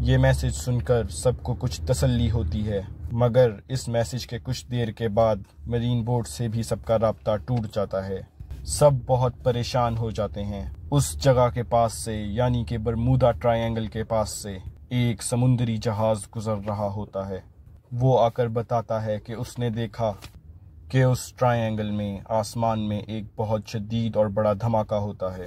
یہ میسج سن کر سب کو کچھ تسلی ہوتی ہے، مگر اس میسج کے کچھ دیر کے بعد مرین بورڈ سے بھی سب کا رابطہ ٹوٹ جاتا ہے۔ سب بہت پریشان ہو جاتے ہیں۔ اس جگہ کے پاس سے، یعنی کہ برمودا ٹرائی اینگل کے پاس سے ایک سمندری جہاز گزر رہا ہوتا ہے۔ وہ آ کر بتاتا ہے کہ اس نے دیکھا کہ اس ٹرائی اینگل میں آسمان میں ایک بہت شدید اور بڑا دھماکہ ہوتا ہے۔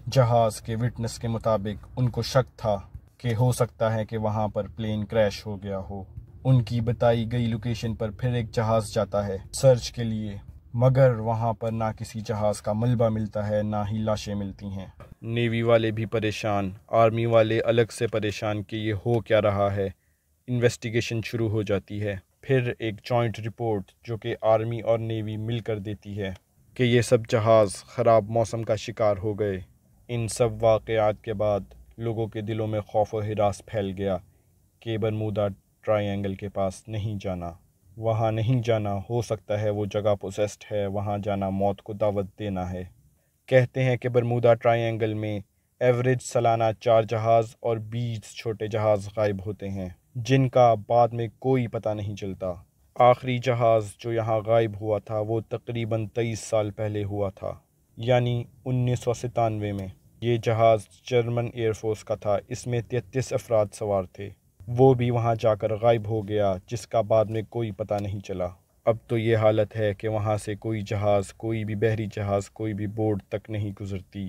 جہاز کے وٹنس کے مطابق ان کو شک تھا کہ ہو سکتا ہے کہ وہاں پر پلین کریش ہو گیا ہو۔ ان کی بتائی گئی لوکیشن پر پھر ایک جہاز جاتا ہے سرچ کے لیے، مگر وہاں پر نہ کسی جہاز کا ملبہ ملتا ہے، نہ ہی لاشیں ملتی ہیں۔ نیوی والے بھی پریشان، آرمی والے الگ سے پریشان کہ یہ ہو کیا رہا ہے۔ انویسٹیگیشن شروع ہو جاتی ہے۔ پھر ایک جوائنٹ رپورٹ جو کہ آرمی اور نیوی مل کر دیتی ہے کہ یہ سب جہاز خراب موسم کا شکار ہو گئے۔ ان سب واقعات کے بعد لوگوں کے دلوں میں خوف و ہراس پھیل گیا کہ برمودا ٹرائی اینگل کے پاس نہیں جانا، وہاں نہیں جانا، ہو سکتا ہے وہ جگہ پوسیسڈ ہے، وہاں جانا موت کو دعوت دینا ہے۔ کہتے ہیں کہ برمودا ٹرائی اینگل میں ایوریج سالانہ 4 جہاز اور 20 چھوٹے جہاز غائب ہوتے ہیں، جن کا بعد میں کوئی پتہ نہیں چلتا۔ آخری جہاز جو یہاں غائب ہوا تھا وہ تقریباً 23 سال پہلے ہوا تھا، یعنی 1997 میں۔ یہ جہاز جرمن ایئر فورس کا تھا، اس میں 33 افراد سوار تھے۔ وہ بھی وہاں جا کر غائب ہو گیا، جس کا بعد میں کوئی پتہ نہیں چلا۔ اب تو یہ حالت ہے کہ وہاں سے کوئی جہاز، کوئی بھی بحری جہاز، کوئی بھی بوٹ تک نہیں گزرتی۔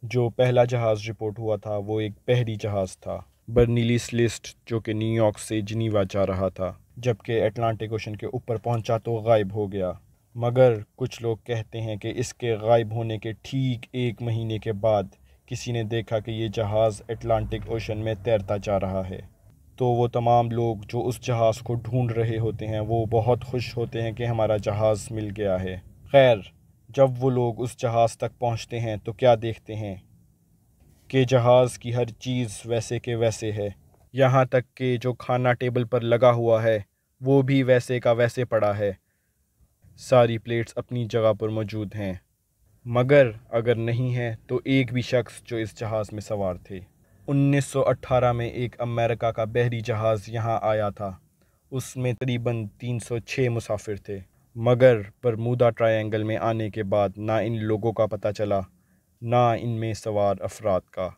جو پہلا جہاز رپورٹ ہوا تھا وہ ایک بحری جہاز تھا، برنیلی سلیسٹ، جو کہ نیو یارک سے جنیوا جا رہا تھا، جبکہ اٹلانٹک اوشن کے اوپر پہنچا تو غائب ہو گیا۔ مگر کچھ لوگ کہتے ہیں کہ اس کے غائب ہونے کے ٹھیک 1 مہینے کے بعد کسی نے دیکھا کہ یہ جہاز اٹلانٹک اوشن میں تیرتا جا رہا ہے۔ تو وہ تمام لوگ جو اس جہاز کو ڈھونڈ رہے ہوتے ہیں وہ بہت خوش ہوتے ہیں کہ ہمارا جہاز مل گیا ہے۔ خیر، جب وہ لوگ اس جہاز تک پہنچتے ہیں تو کیا دیکھتے ہیں کہ جہاز کی ہر چیز ویسے کے ویسے ہے، یہاں تک کہ جو کھانا ٹیبل پر لگا ہوا ہے وہ بھی ویسے کا ویسے پڑا ہے، ساری پلیٹس اپنی جگہ پر موجود ہیں۔ مگر اگر نہیں ہے تو ایک بھی شخص جو اس جہاز میں سوار تھے۔ 1918 میں ایک امریکہ کا بحری جہاز یہاں آیا تھا، اس میں تقریباً 306 مسافر تھے، مگر برمودا ٹرائی اینگل میں آنے کے بعد نہ ان لوگوں کا پتہ چلا، نہ ان میں سوار افراد کا،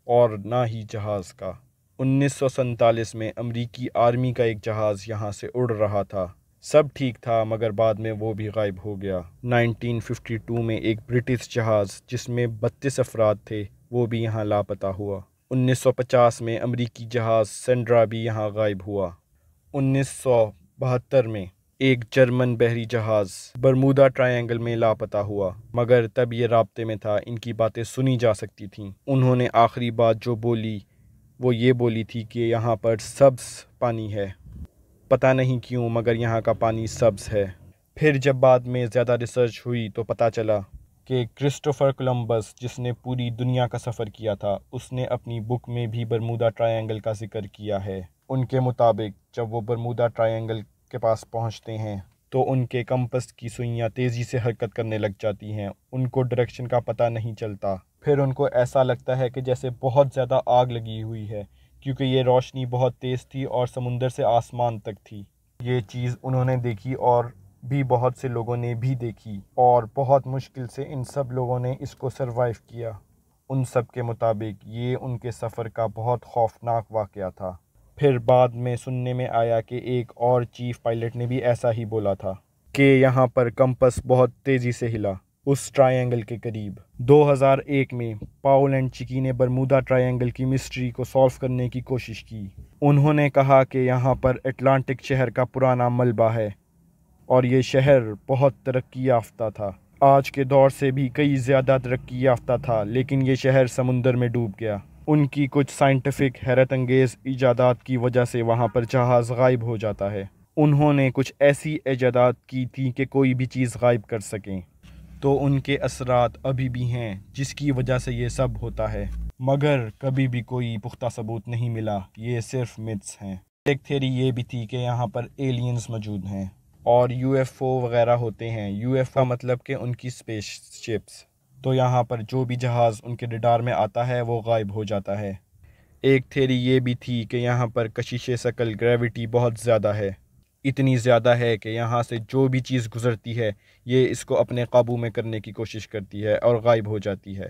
اور نہ ہی جہاز کا۔ 1947 میں امریکی آرمی کا ایک جہاز یہاں سے اڑ رہا تھا، سب ٹھیک تھا، مگر بعد میں وہ بھی غائب ہو گیا۔ 1952 میں ایک برٹش جہاز جس میں 32 افراد تھے وہ بھی یہاں لاپتہ ہوا۔ 1950 میں امریکی جہاز سینڈرا بھی یہاں غائب ہوا۔ 1972 میں ایک جرمن بحری جہاز برمودا ٹرائی اینگل میں لاپتہ ہوا، مگر تب یہ رابطے میں تھا، ان کی باتیں سنی جا سکتی تھیں۔ انہوں نے آخری بات جو بولی وہ یہ بولی تھی کہ یہاں پر سبز پانی ہے، پتہ نہیں کیوں مگر یہاں کا پانی سبز ہے۔ پھر جب بعد میں زیادہ ریسرچ ہوئی تو پتہ چلا کہ کرسٹوفر کولمبس، جس نے پوری دنیا کا سفر کیا تھا، اس نے اپنی بک میں بھی برمودا ٹرائی اینگل کا ذکر کیا ہے۔ ان کے مطابق جب وہ برمودا ٹرائی اینگل کے پاس پہنچتے ہیں تو ان کے کمپس کی سوئیاں تیزی سے حرکت کرنے لگ جاتی ہیں، ان کو ڈائریکشن کا پتہ نہیں چلتا۔ پھر ان کو ایسا لگتا ہے کہ جیسے بہت زیادہ آگ لگی ہوئی ہے، کیونکہ یہ روشنی بہت تیز تھی اور سمندر سے آسمان تک تھی۔ یہ چیز انہوں نے دیکھی اور بھی بہت سے لوگوں نے بھی دیکھی، اور بہت مشکل سے ان سب لوگوں نے اس کو سروائیو کیا۔ ان سب کے مطابق یہ ان کے سفر کا بہت خوفناک واقعہ تھا۔ پھر بعد میں سننے میں آیا کہ ایک اور چیف پائلٹ نے بھی ایسا ہی بولا تھا کہ یہاں پر کمپس بہت تیزی سے ہلا اس ٹرائی اینگل کے قریب۔ 2001 میں پاول اینڈ چکی نے برمودا ٹرائی اینگل کی مسٹری کو سالو کرنے کی کوشش کی۔ انہوں نے کہا کہ یہاں پر اٹلانٹک شہر کا پرانا ملبہ ہے اور یہ شہر بہت ترقی یافتہ تھا، آج کے دور سے بھی کئی زیادہ ترقی یافتہ تھا، لیکن یہ شہر سمندر میں ڈوب گیا۔ ان کی کچھ سائنٹیفک حیرت انگیز ایجادات کی وجہ سے وہاں پر جہاز غائب ہو جاتا ہے۔ انہوں نے کچھ ایسی ایجادات کی تھی کہ کوئی بھی چیز غائب کر سکیں، تو ان کے اثرات ابھی بھی ہیں جس کی وجہ سے یہ سب ہوتا ہے، مگر کبھی بھی کوئی پختہ ثبوت نہیں ملا، یہ صرف متس ہیں۔ ایک تھیوری یہ بھی تھی کہ یہاں پر ایلینز موجود ہیں اور یو ایف او وغیرہ ہوتے ہیں۔ یو ایف او کا مطلب کہ ان کی اسپیس شپس، تو یہاں پر جو بھی جہاز ان کے ریڈار میں آتا ہے وہ غائب ہو جاتا ہے۔ ایک تھیری یہ بھی تھی کہ یہاں پر کشش ثقل گریوٹی بہت زیادہ ہے، اتنی زیادہ ہے کہ یہاں سے جو بھی چیز گزرتی ہے یہ اس کو اپنے قابو میں کرنے کی کوشش کرتی ہے اور غائب ہو جاتی ہے،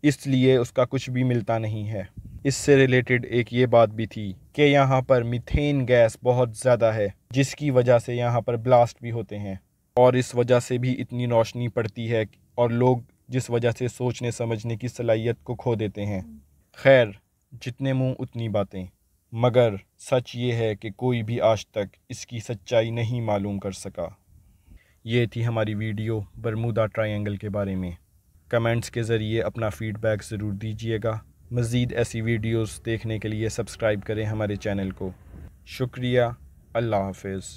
اس لیے اس کا کچھ بھی ملتا نہیں ہے۔ اس سے ریلیٹڈ ایک یہ بات بھی تھی کہ یہاں پر میتھین گیس بہت زیادہ ہے، جس کی وجہ سے یہاں پر بلاسٹ بھی ہوتے ہیں، اور اس وجہ سے بھی اتنی روشنی پڑتی ہے اور لوگ جس وجہ سے سوچنے سمجھنے کی صلاحیت کو کھو دیتے ہیں۔ خیر، جتنے منہ اتنی باتیں، مگر سچ یہ ہے کہ کوئی بھی آج تک اس کی سچائی نہیں معلوم کر سکا۔ یہ تھی ہماری ویڈیو برمودا ٹرائینگل کے بارے میں۔ کمنٹس کے ذریعے اپنا فیڈ بیک ضرور دیجیے گا۔ مزید ایسی ویڈیوز دیکھنے کے لیے سبسکرائب کریں ہمارے چینل کو۔ شکریہ، اللہ حافظ۔